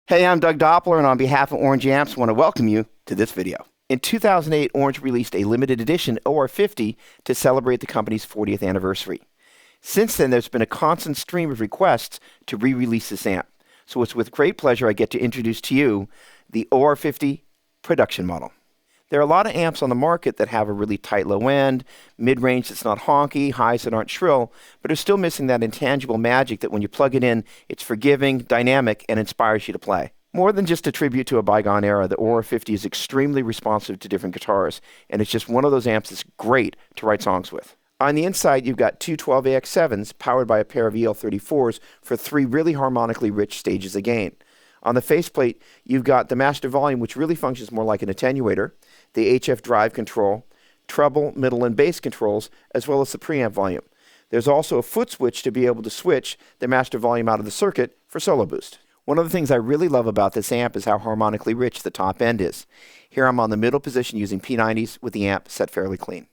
Hey, I'm Doug Doppler, and on behalf of Orange Amps, I want to welcome you to this video. In 2008, Orange released a limited edition OR50 to celebrate the company's 40th anniversary. Since then, there's been a constant stream of requests to re-release this amp. So it's with great pleasure I get to introduce to you the OR50 production model. There are a lot of amps on the market that have a really tight low end, mid-range that's not honky, highs that aren't shrill, but are still missing that intangible magic that when you plug it in, it's forgiving, dynamic, and inspires you to play. More than just a tribute to a bygone era, the OR50 is extremely responsive to different guitars, and it's just one of those amps that's great to write songs with. On the inside, you've got two 12AX7s powered by a pair of EL34s for 3 really harmonically rich stages of gain. On the faceplate, you've got the master volume, which really functions more like an attenuator, the HF drive control, treble, middle, and bass controls, as well as the preamp volume. There's also a foot switch to be able to switch the master volume out of the circuit for solo boost. One of the things I really love about this amp is how harmonically rich the top end is. Here I'm on the middle position using P90s with the amp set fairly clean.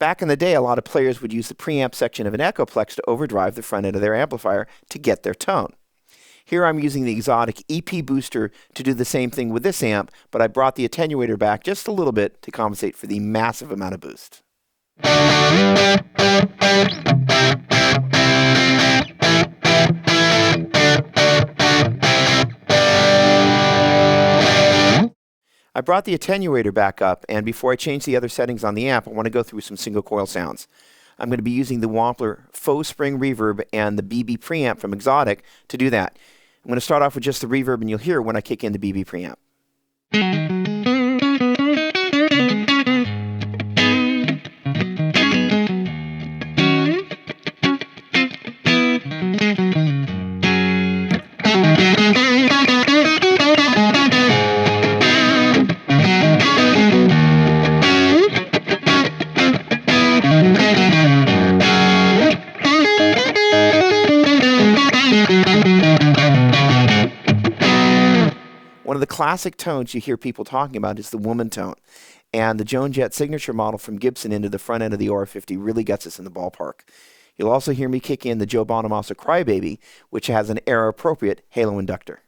Back in the day, a lot of players would use the preamp section of an Echoplex to overdrive the front end of their amplifier to get their tone. Here I'm using the exotic EP booster to do the same thing with this amp, but I brought the attenuator back just a little bit to compensate for the massive amount of boost. I brought the attenuator back up, and before I change the other settings on the amp, I want to go through some single coil sounds. I'm going to be using the Doppler faux spring reverb and the BB preamp from Exotic to do that. I'm going to start off with just the reverb, and you'll hear when I kick in the BB preamp. One of the classic tones you hear people talking about is the woman tone. And the Joan Jett signature model from Gibson into the front end of the OR50 really gets us in the ballpark. You'll also hear me kick in the Joe Bonamassa Crybaby, which has an era-appropriate halo inductor.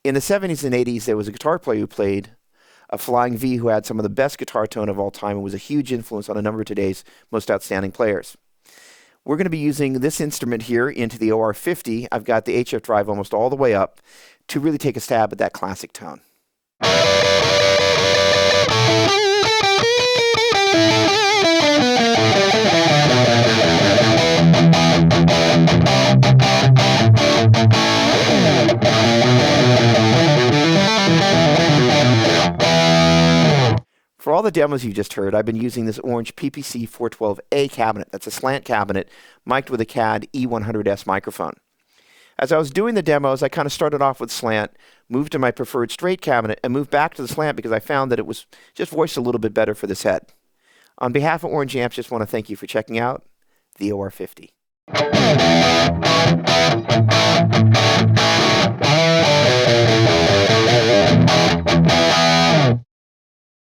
In the 70s and 80s, there was a guitar player who played a Flying V who had some of the best guitar tone of all time and was a huge influence on a number of today's most outstanding players. We're going to be using this instrument here into the OR50. I've got the HF drive almost all the way up to really take a stab at that classic tone. For all the demos you just heard, I've been using this Orange PPC 412A cabinet. That's a slant cabinet mic'd with a CAD E100S microphone. As I was doing the demos, I kind of started off with slant, moved to my preferred straight cabinet, and moved back to the slant because I found that it was just voiced a little bit better for this head. On behalf of Orange Amps, just want to thank you for checking out the OR50.